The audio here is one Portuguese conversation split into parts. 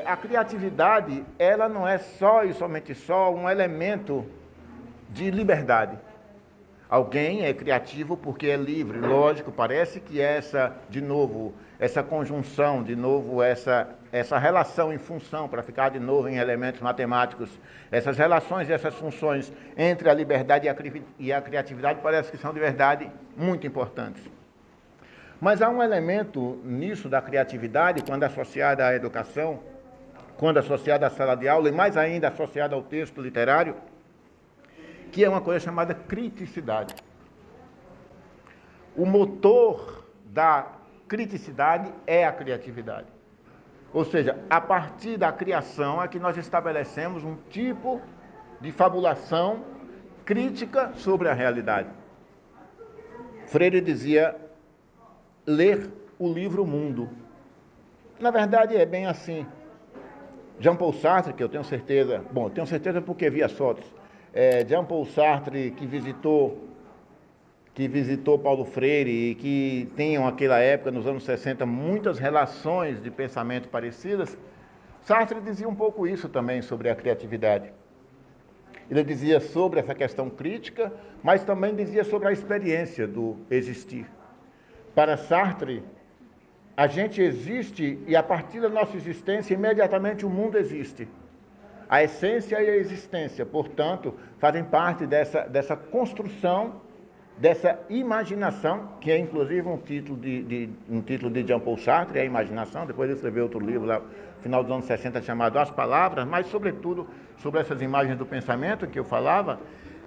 A criatividade, ela não é só e somente só um elemento de liberdade. Alguém é criativo porque é livre, lógico, parece que essa, de novo, essa conjunção, de novo, essa relação em função, para ficar de novo em elementos matemáticos, essas relações e essas funções entre a liberdade e a criatividade parece que são de verdade muito importantes. Mas há um elemento nisso da criatividade, quando associada à educação, quando associada à sala de aula e mais ainda associada ao texto literário, que é uma coisa chamada criticidade. O motor da criticidade é a criatividade. Ou seja, a partir da criação é que nós estabelecemos um tipo de fabulação crítica sobre a realidade. Freire dizia ler o livro mundo. Na verdade é bem assim. Jean-Paul Sartre, que eu tenho certeza porque vi as fotos, Jean-Paul Sartre que visitou Paulo Freire e que tinham naquela época, nos anos 60, muitas relações de pensamento parecidas, Sartre dizia um pouco isso também sobre a criatividade. Ele dizia sobre essa questão crítica, mas também dizia sobre a experiência do existir. Para Sartre, a gente existe e a partir da nossa existência, imediatamente o mundo existe. A essência e a existência, portanto, fazem parte dessa construção, dessa imaginação, que é inclusive um título de Jean-Paul Sartre, é a imaginação. Depois ele escreveu outro livro lá, no final dos anos 60, chamado As Palavras, mas sobretudo sobre essas imagens do pensamento que eu falava.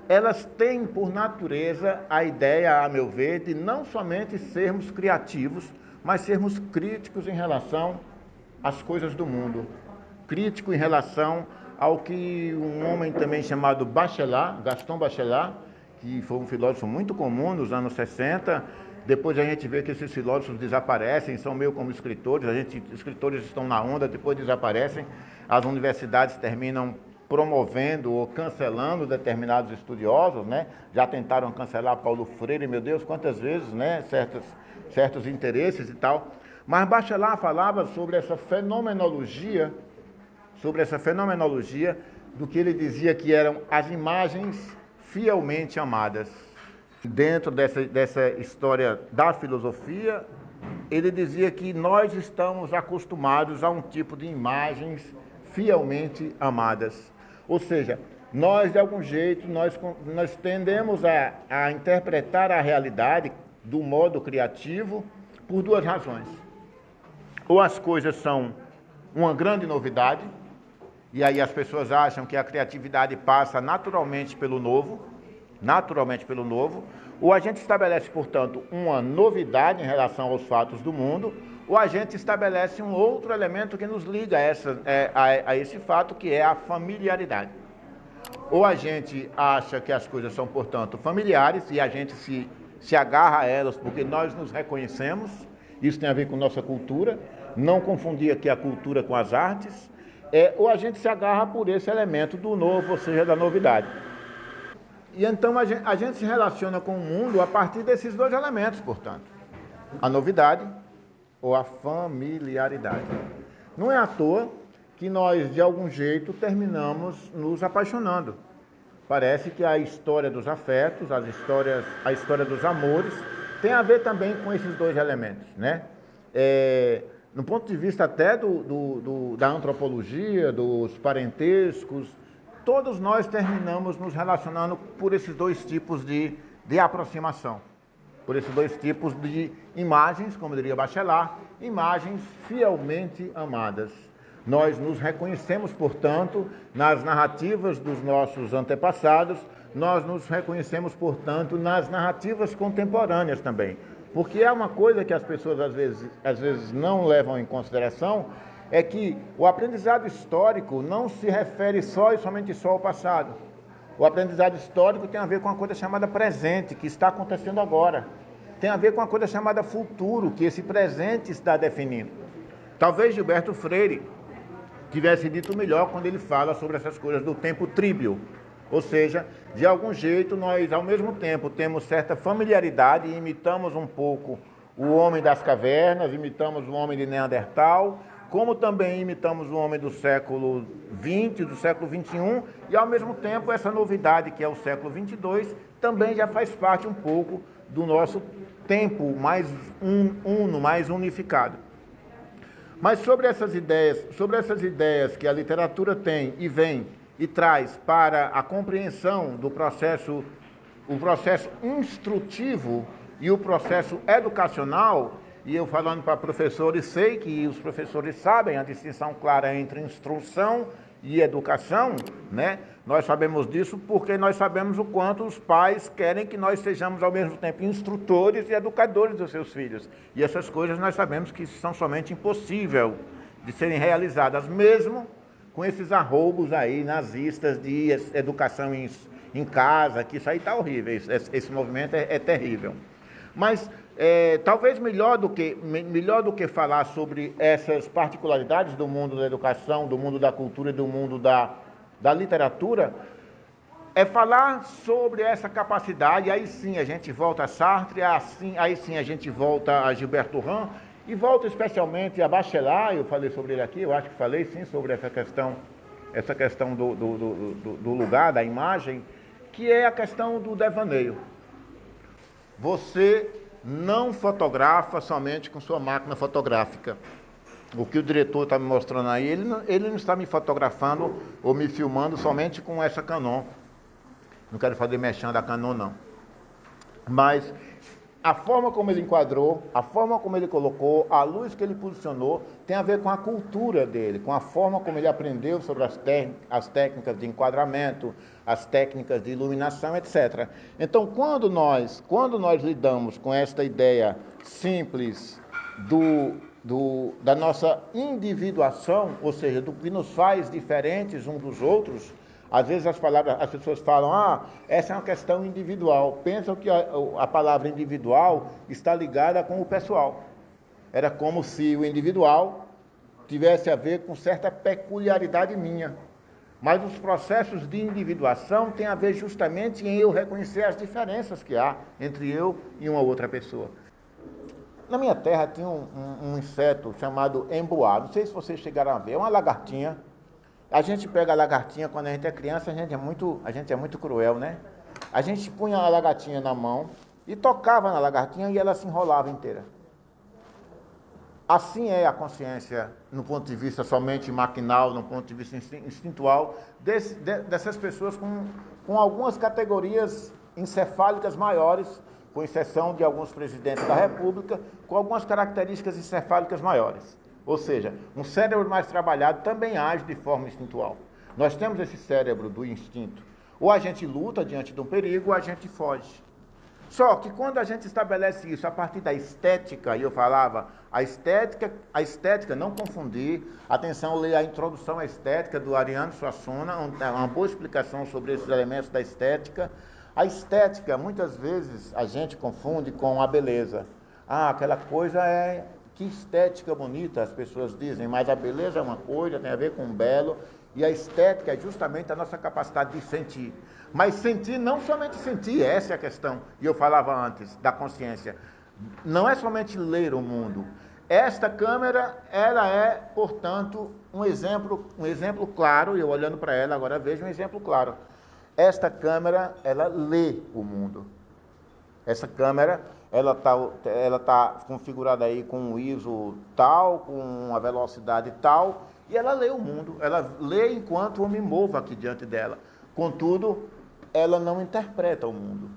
Elas têm por natureza a ideia, a meu ver, de não somente sermos criativos, mas sermos críticos em relação às coisas do mundo. Crítico em relação ao que um homem também chamado Bachelard, Gaston Bachelard, que foi um filósofo muito comum nos anos 60, depois a gente vê que esses filósofos desaparecem, são meio como escritores, escritores estão na onda, depois desaparecem, as universidades terminam promovendo ou cancelando determinados estudiosos, né? Já tentaram cancelar Paulo Freire, meu Deus, quantas vezes, né? Certos interesses e tal. Mas Bachelard falava sobre essa fenomenologia do que ele dizia que eram as imagens fielmente amadas. Dentro dessa história da filosofia, ele dizia que nós estamos acostumados a um tipo de imagens fielmente amadas. Ou seja, nós, de algum jeito, nós tendemos a interpretar a realidade do modo criativo por duas razões. Ou as coisas são uma grande novidade, e aí as pessoas acham que a criatividade passa naturalmente pelo novo, ou a gente estabelece, portanto, uma novidade em relação aos fatos do mundo, ou a gente estabelece um outro elemento que nos liga a esse fato, que é a familiaridade. Ou a gente acha que as coisas são, portanto, familiares, e a gente se agarra a elas porque nós nos reconhecemos, isso tem a ver com nossa cultura, não confundir aqui a cultura com as artes, ou a gente se agarra por esse elemento do novo, ou seja, da novidade. E então a gente se relaciona com o mundo a partir desses dois elementos, portanto. A novidade ou a familiaridade. Não é à toa que nós, de algum jeito, terminamos nos apaixonando. Parece que a história dos afetos, a história dos amores, tem a ver também com esses dois elementos, né? No ponto de vista até da antropologia, dos parentescos, todos nós terminamos nos relacionando por esses dois tipos de aproximação, por esses dois tipos de imagens, como diria Bachelard, imagens fielmente amadas. Nós nos reconhecemos, portanto, nas narrativas dos nossos antepassados, nós nos reconhecemos, portanto, nas narrativas contemporâneas também. Porque é uma coisa que as pessoas às vezes não levam em consideração, é que o aprendizado histórico não se refere só e somente só ao passado. O aprendizado histórico tem a ver com uma coisa chamada presente, que está acontecendo agora. Tem a ver com uma coisa chamada futuro, que esse presente está definindo. Talvez Gilberto Freire tivesse dito melhor quando ele fala sobre essas coisas do tempo tríbio. Ou seja, de algum jeito nós ao mesmo tempo temos certa familiaridade e imitamos um pouco o homem das cavernas, imitamos o homem de Neandertal, como também imitamos o homem do século XX, do século XXI, e ao mesmo tempo essa novidade que é o século XXII também já faz parte um pouco do nosso tempo mais uno, mais unificado. Mas sobre essas ideias que a literatura tem e vem e traz para a compreensão do processo, o processo instrutivo e o processo educacional, e eu falando para professores, sei que os professores sabem a distinção clara entre instrução e educação, né? Nós sabemos disso porque nós sabemos o quanto os pais querem que nós sejamos ao mesmo tempo instrutores e educadores dos seus filhos. E essas coisas nós sabemos que são somente impossíveis de serem realizadas, mesmo com esses arroubos aí nazistas de educação em casa, que isso aí está horrível, esse movimento é terrível. Mas talvez melhor do que falar sobre essas particularidades do mundo da educação, do mundo da cultura e do mundo da literatura, é falar sobre essa capacidade. Aí sim a gente volta a Sartre, aí sim a gente volta a Gilberto Durand e volta especialmente a Bachelard. Eu falei sobre ele aqui, eu acho que falei sim sobre essa questão do lugar, da imagem, que é a questão do devaneio. Você não fotografa somente com sua máquina fotográfica. O que o diretor está me mostrando aí, ele não está me fotografando ou me filmando somente com essa Canon. Não quero fazer mexendo da Canon, não. Mas a forma como ele enquadrou, a forma como ele colocou, a luz que ele posicionou, tem a ver com a cultura dele, com a forma como ele aprendeu sobre as técnicas de enquadramento, as técnicas de iluminação, etc. Então, quando nós lidamos com esta ideia simples da nossa individuação, ou seja, do que nos faz diferentes uns dos outros, às vezes as pessoas falam, essa é uma questão individual. Pensam que a palavra individual está ligada com o pessoal. Era como se o individual tivesse a ver com certa peculiaridade minha. Mas os processos de individuação têm a ver justamente em eu reconhecer as diferenças que há entre eu e uma outra pessoa. Na minha terra tinha um inseto chamado emboá. Não sei se vocês chegaram a ver. É uma lagartinha. A gente pega a lagartinha quando a gente é criança, a gente é muito cruel, né? A gente punha a lagartinha na mão e tocava na lagartinha e ela se enrolava inteira. Assim é a consciência, no ponto de vista somente maquinal, no ponto de vista instintual, dessas pessoas com algumas categorias encefálicas maiores, com exceção de alguns presidentes da República, com algumas características encefálicas maiores. Ou seja, um cérebro mais trabalhado também age de forma instintual. Nós temos esse cérebro do instinto. Ou a gente luta diante de um perigo, ou a gente foge. Só que quando a gente estabelece isso a partir da estética, e eu falava, a estética, não confundir, atenção, leia a introdução à estética do Ariano Suassuna, uma boa explicação sobre esses elementos da estética. A estética, muitas vezes, a gente confunde com a beleza. Aquela coisa que estética bonita, as pessoas dizem, mas a beleza é uma coisa, tem a ver com o belo, e a estética é justamente a nossa capacidade de sentir. Mas sentir, não somente sentir, essa é a questão, e eu falava antes, da consciência. Não é somente ler o mundo. Esta câmera, ela é, portanto, um exemplo claro, e eu olhando para ela agora vejo um exemplo claro. Esta câmera, ela lê o mundo. Essa câmera, ela tá configurada aí com um ISO tal, com uma velocidade tal, e ela lê o mundo, ela lê enquanto eu me movo aqui diante dela. Contudo, ela não interpreta o mundo.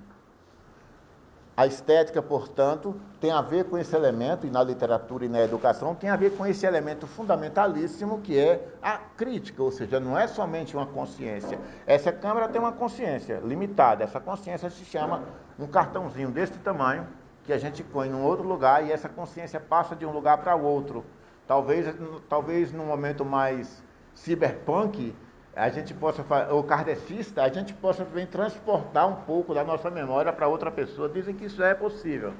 A estética, portanto, tem a ver com esse elemento, e na literatura e na educação, tem a ver com esse elemento fundamentalíssimo que é a crítica, ou seja, não é somente uma consciência. Essa câmera tem uma consciência limitada, essa consciência se chama um cartãozinho desse tamanho, que a gente põe em um outro lugar e essa consciência passa de um lugar para o outro. Talvez num momento mais cyberpunk, a gente possa, ou kardecista, a gente possa também transportar um pouco da nossa memória para outra pessoa. Dizem que isso é possível,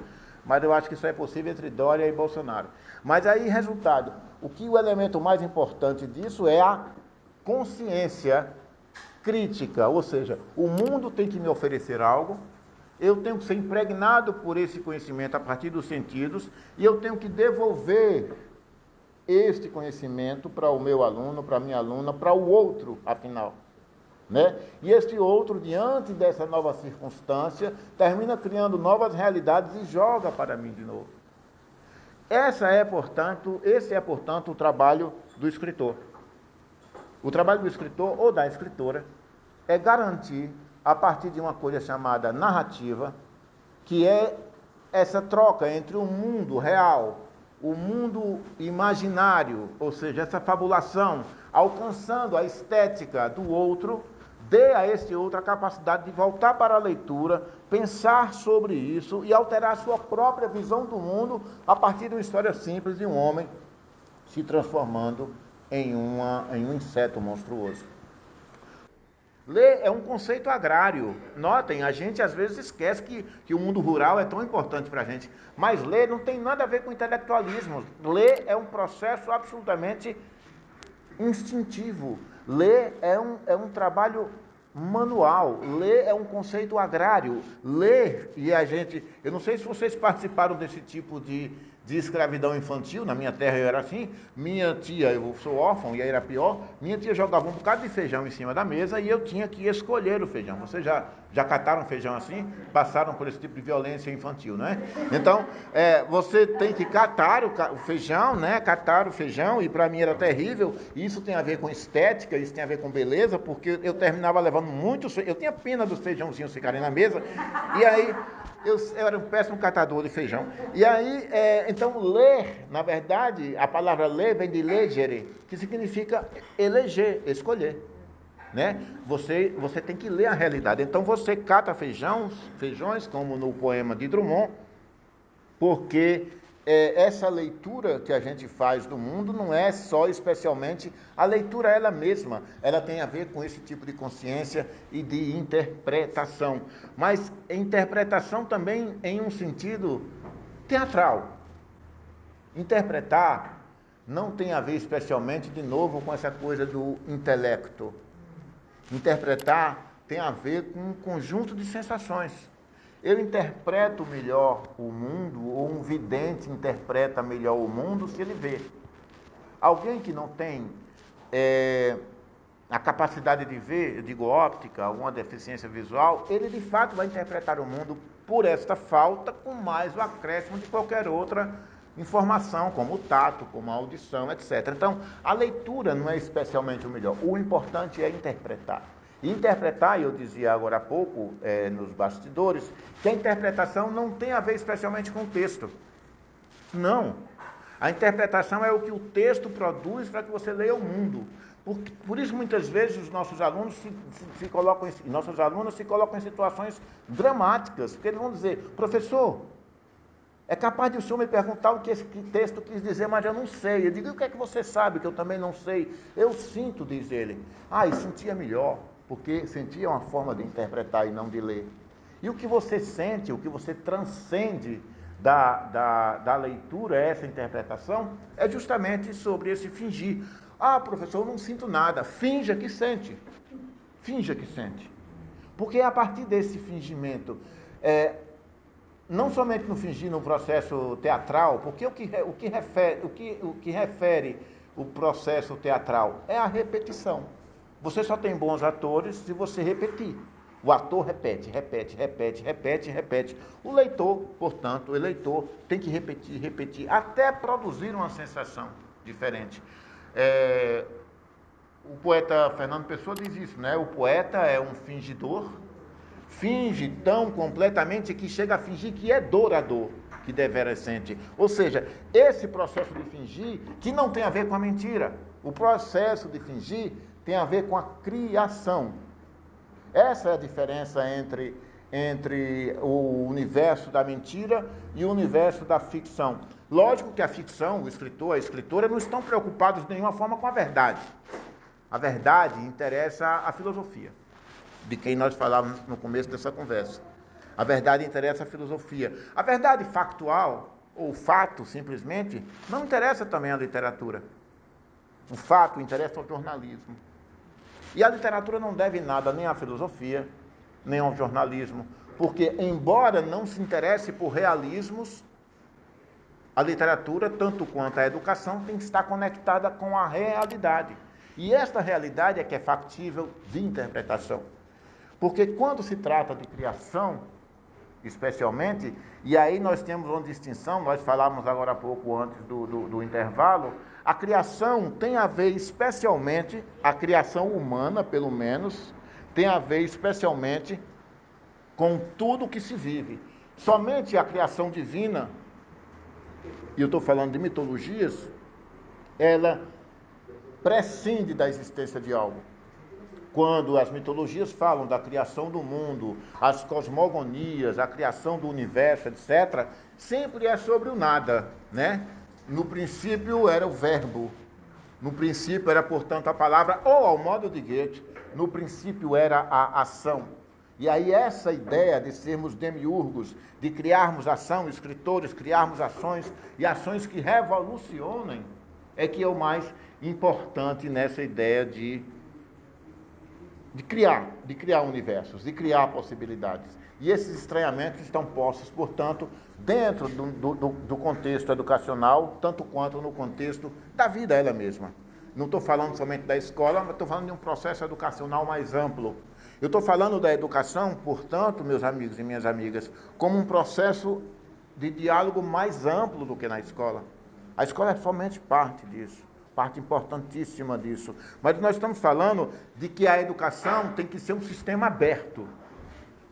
mas eu acho que isso é possível entre Dória e Bolsonaro. Mas aí, resultado, o elemento mais importante disso é a consciência crítica, ou seja, o mundo tem que me oferecer algo, eu tenho que ser impregnado por esse conhecimento a partir dos sentidos, e eu tenho que devolver este conhecimento para o meu aluno, para a minha aluna, para o outro, afinal. Né? E este outro, diante dessa nova circunstância, termina criando novas realidades e joga para mim de novo. Esse é, portanto, o trabalho do escritor. O trabalho do escritor ou da escritora é garantir, a partir de uma coisa chamada narrativa, que é essa troca entre o mundo real, o mundo imaginário, ou seja, essa fabulação, alcançando a estética do outro, dê a este outro a capacidade de voltar para a leitura, pensar sobre isso e alterar a sua própria visão do mundo a partir de uma história simples de um homem se transformando em um inseto monstruoso. Ler é um conceito agrário. Notem, a gente às vezes esquece que o mundo rural é tão importante para a gente. Mas ler não tem nada a ver com intelectualismo. Ler é um processo absolutamente instintivo. Ler é um trabalho manual. Ler é um conceito agrário. Ler, eu não sei se vocês participaram desse tipo de escravidão infantil. Na minha terra eu era assim. Minha tia, eu sou órfão e aí era pior, minha tia jogava um bocado de feijão em cima da mesa e eu tinha que escolher o feijão. Vocês já cataram feijão assim? Passaram por esse tipo de violência infantil, não é? Então, você tem que catar o feijão, né? Catar o feijão, e para mim era terrível. Isso tem a ver com estética, isso tem a ver com beleza, porque eu terminava levando muitos, eu tinha pena dos feijãozinhos ficarem na mesa, e aí eu era um péssimo catador de feijão. E aí, então, ler, na verdade, a palavra ler vem de legere, que significa eleger, escolher. Né? Você tem que ler a realidade. Então, você cata feijões, como no poema de Drummond, porque essa leitura que a gente faz do mundo não é só especialmente a leitura ela mesma, ela tem a ver com esse tipo de consciência e de interpretação, mas interpretação também em um sentido teatral. Interpretar não tem a ver especialmente, de novo, com essa coisa do intelecto. Interpretar tem a ver com um conjunto de sensações. Eu interpreto melhor o mundo, ou um vidente interpreta melhor o mundo se ele vê. Alguém que não tem a capacidade de ver, eu digo óptica, alguma deficiência visual, ele de fato vai interpretar o mundo por esta falta, com mais o acréscimo de qualquer outra informação, como o tato, como a audição, etc. Então, a leitura não é especialmente o melhor. O importante é interpretar. E interpretar, eu dizia agora há pouco, nos bastidores, que a interpretação não tem a ver especialmente com o texto. Não. A interpretação é o que o texto produz para que você leia o mundo. Por isso, muitas vezes, os nossos alunos nossas alunas se colocam em situações dramáticas, porque eles vão dizer: professor, é capaz de o senhor me perguntar o que esse texto quis dizer, mas eu não sei. Eu digo: o que é que você sabe que eu também não sei? Eu sinto, diz ele. E sentia melhor, porque sentir é uma forma de interpretar e não de ler. E o que você sente, o que você transcende da leitura, essa interpretação, é justamente sobre esse fingir. Professor, eu não sinto nada. Finja que sente. Finja que sente. Porque é a partir desse fingimento, não somente no fingir, no processo teatral, porque o que refere o processo teatral é a repetição. Você só tem bons atores se você repetir. O ator repete, repete, repete, repete, repete. O leitor, portanto, o eleitor tem que repetir, repetir, até produzir uma sensação diferente. O poeta Fernando Pessoa diz isso, né? O poeta é um fingidor, finge tão completamente que chega a fingir que é dor a dor que deveras sente. Ou seja, esse processo de fingir, que não tem a ver com a mentira, o processo de fingir tem a ver com a criação. Essa é a diferença entre o universo da mentira e o universo da ficção. Lógico que a ficção, o escritor, a escritora, não estão preocupados de nenhuma forma com a verdade. A verdade interessa à filosofia, de quem nós falávamos no começo dessa conversa. A verdade interessa à filosofia. A verdade factual, ou fato, simplesmente, não interessa também à literatura. O fato interessa ao jornalismo. E a literatura não deve nada nem à filosofia, nem ao jornalismo, porque, embora não se interesse por realismos, A literatura, tanto quanto a educação, tem que estar conectada com a realidade. E esta realidade é que é factível de interpretação. Porque quando se trata de criação, especialmente, e aí nós temos uma distinção, nós falamos agora há pouco antes do intervalo, a criação tem a ver especialmente, a criação humana, pelo menos, tem a ver especialmente com tudo que se vive. Somente a criação divina, e eu estou falando de mitologias, ela prescinde da existência de algo. Quando as mitologias falam da criação do mundo, as cosmogonias, a criação do universo, etc., sempre é sobre o nada, né? No princípio era o verbo, no princípio era, portanto, a palavra, ou ao modo de Goethe, no princípio era a ação. E aí essa ideia de sermos demiurgos, de criarmos ação, escritores, criarmos ações, e ações que revolucionem, é que é o mais importante nessa ideia de criar universos, de criar possibilidades. E esses estranhamentos estão postos, portanto, dentro do contexto educacional, tanto quanto no contexto da vida ela mesma. Não estou falando somente da escola, mas estou falando de um processo educacional mais amplo. Eu estou falando da educação, portanto, meus amigos e minhas amigas, como um processo de diálogo mais amplo do que na escola. A escola é somente parte disso, parte importantíssima disso. Mas nós estamos falando de que a educação tem que ser um sistema aberto.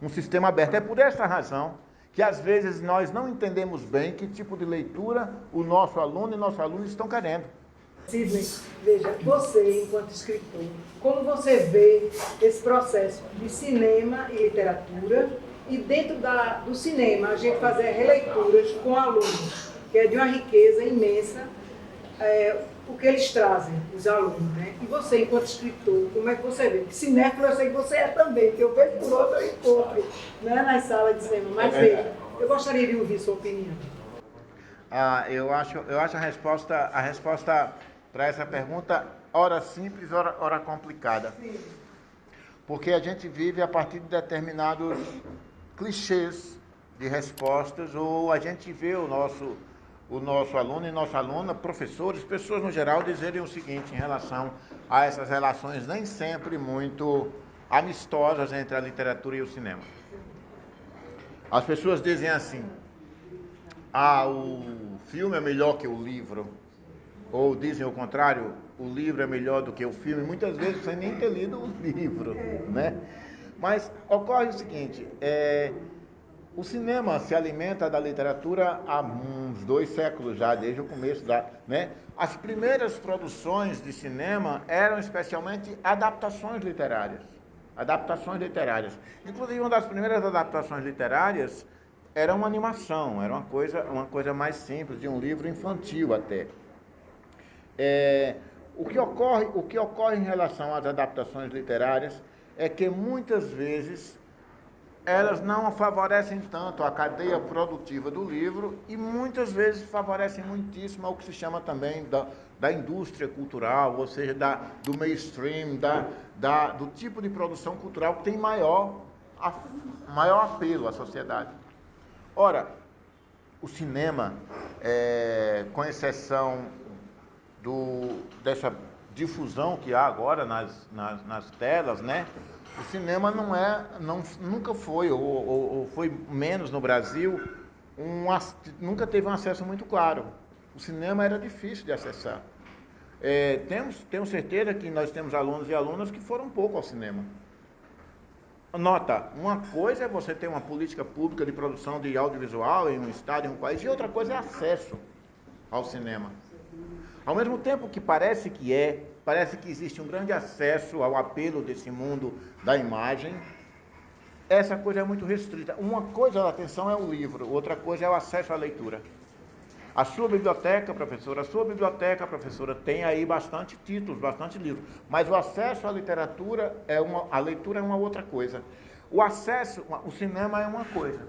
Um sistema aberto. É por essa razão que às vezes nós não entendemos bem que tipo de leitura o nosso aluno e nossos alunos estão querendo. Sidney, veja, você enquanto escritor, como você vê esse processo de cinema e literatura e dentro do cinema a gente fazer releituras com alunos, que é de uma riqueza imensa, o que eles trazem, os alunos, né? E você enquanto escritor, como é que você vê? Cinéfilo eu sei que você é também, que eu vejo por outro encontro, né, nas salas de cinema, mas veja, eu gostaria de ouvir sua opinião. Eu acho a resposta para essa pergunta, ora simples, ora complicada. Sim. Porque a gente vive a partir de determinados clichês de respostas, ou a gente vê o nosso aluno e nossa aluna, professores, pessoas no geral, dizerem o seguinte em relação a essas relações nem sempre muito amistosas entre a literatura e o cinema. As pessoas dizem assim: o filme é melhor que o livro. Ou dizem o contrário, o livro é melhor do que o filme, muitas vezes sem nem ter lido o livro, né? Mas ocorre o seguinte, o cinema se alimenta da literatura há uns 2 séculos já, desde o começo né? As primeiras produções de cinema eram especialmente adaptações literárias. Adaptações literárias. Inclusive, uma das primeiras adaptações literárias era uma animação, era uma coisa mais simples, de um livro infantil até. O que ocorre em relação às adaptações literárias é que muitas vezes elas não favorecem tanto a cadeia produtiva do livro e muitas vezes favorecem muitíssimo ao que se chama também da indústria cultural, ou seja, do mainstream, do tipo de produção cultural que tem maior apelo à sociedade. Ora, o cinema, com exceção dessa difusão que há agora nas telas, né? O cinema nunca foi, ou foi menos no Brasil, nunca teve um acesso muito claro. O cinema era difícil de acessar. Temos certeza que nós temos alunos e alunas que foram pouco ao cinema. Nota, uma coisa é você ter uma política pública de produção de audiovisual em um estado, em um país, e outra coisa é acesso ao cinema. Ao mesmo tempo que parece que existe um grande acesso ao apelo desse mundo da imagem, essa coisa é muito restrita. Uma coisa da atenção é o livro, outra coisa é o acesso à leitura. A sua biblioteca, professora, tem aí bastante títulos, bastante livros, mas o acesso à literatura, a leitura é uma outra coisa. O cinema é uma coisa,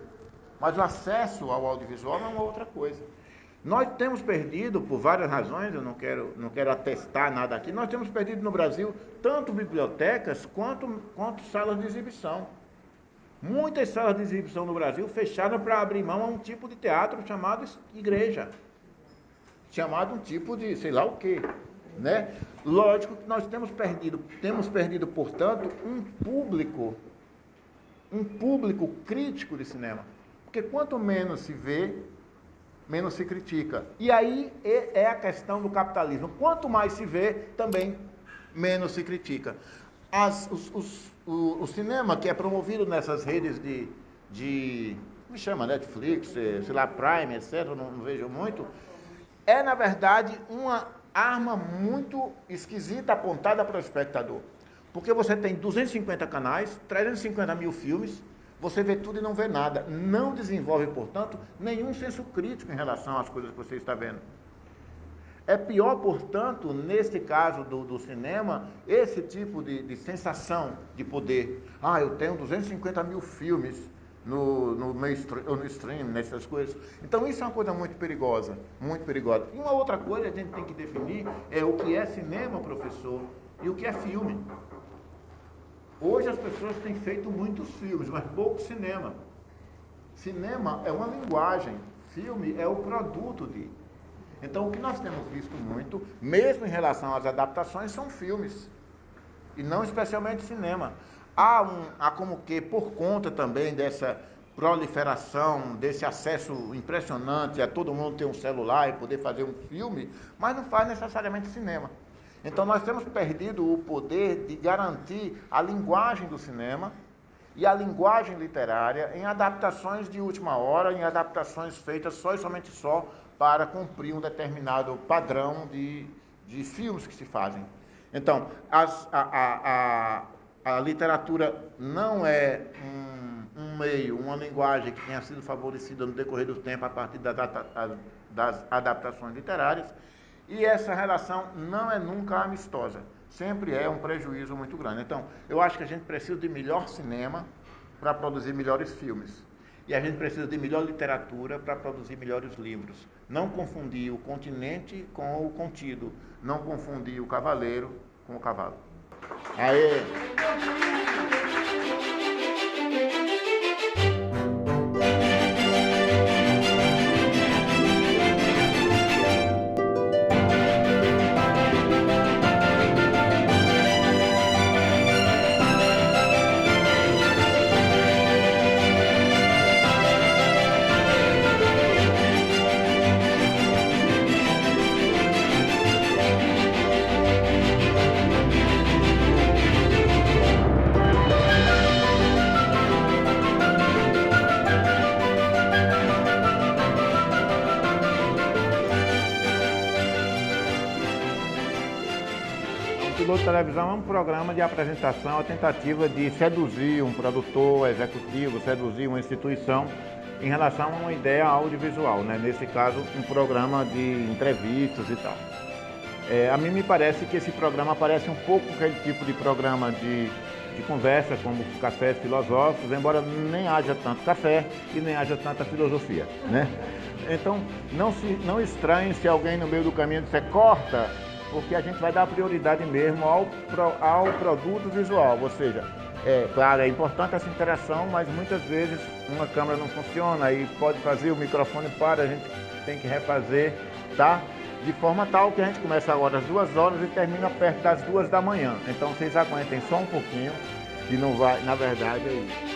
mas o acesso ao audiovisual é uma outra coisa. Nós temos perdido, por várias razões, eu não quero atestar nada aqui, nós temos perdido no Brasil tanto bibliotecas quanto salas de exibição. Muitas salas de exibição no Brasil fecharam para abrir mão a um tipo de teatro chamado igreja. chamado um tipo de sei lá o quê, né? Lógico que nós temos perdido, portanto, um público crítico de cinema. Porque quanto menos se vê, menos se critica. E aí é a questão do capitalismo. Quanto mais se vê, também menos se critica. O cinema que é promovido nessas redes me chama Netflix, sei lá, Prime, etc., não vejo muito, é, na verdade, uma arma muito esquisita apontada para o espectador. Porque você tem 250 canais, 350 mil filmes, você vê tudo e não vê nada. Não desenvolve, portanto, nenhum senso crítico em relação às coisas que você está vendo. É pior, portanto, nesse caso do cinema, esse tipo de sensação de poder. Eu tenho 250 mil filmes no stream, nessas coisas. Então isso é uma coisa muito perigosa, muito perigosa. E uma outra coisa que a gente tem que definir é o que é cinema, professor, e o que é filme. Hoje as pessoas têm feito muitos filmes, mas pouco cinema. Cinema é uma linguagem, filme é o produto de. Então o que nós temos visto muito, mesmo em relação às adaptações, são filmes, e não especialmente cinema. Há como que, por conta também dessa proliferação, desse acesso impressionante a todo mundo ter um celular e poder fazer um filme, mas não faz necessariamente cinema. Então nós temos perdido o poder de garantir a linguagem do cinema e a linguagem literária em adaptações de última hora, em adaptações feitas só e somente para cumprir um determinado padrão de filmes que se fazem. Então, a literatura não é um meio, uma linguagem que tenha sido favorecida no decorrer do tempo a partir das adaptações literárias, e essa relação não é nunca amistosa, sempre é um prejuízo muito grande. Então, eu acho que a gente precisa de melhor cinema para produzir melhores filmes, e a gente precisa de melhor literatura para produzir melhores livros. Não confundir o continente com o contido, não confundir o cavaleiro com o cavalo. Aê! Piloto de Televisão é um programa de apresentação, a tentativa de seduzir um produtor executivo, seduzir uma instituição em relação a uma ideia audiovisual, né? Nesse caso, um programa de entrevistas e tal. A mim me parece que esse programa parece um pouco aquele tipo de programa de conversa, como os cafés filosóficos, embora nem haja tanto café e nem haja tanta filosofia, né? Então, não estranhe se alguém no meio do caminho disser corta, porque a gente vai dar prioridade mesmo ao produto visual, ou seja, claro, é importante essa interação, mas muitas vezes uma câmera não funciona e pode fazer, o microfone para, a gente tem que refazer, tá? De forma tal que a gente começa agora às 2 horas e termina perto das 2 da manhã. Então vocês aguentem só um pouquinho, que não vai, na verdade, é isso.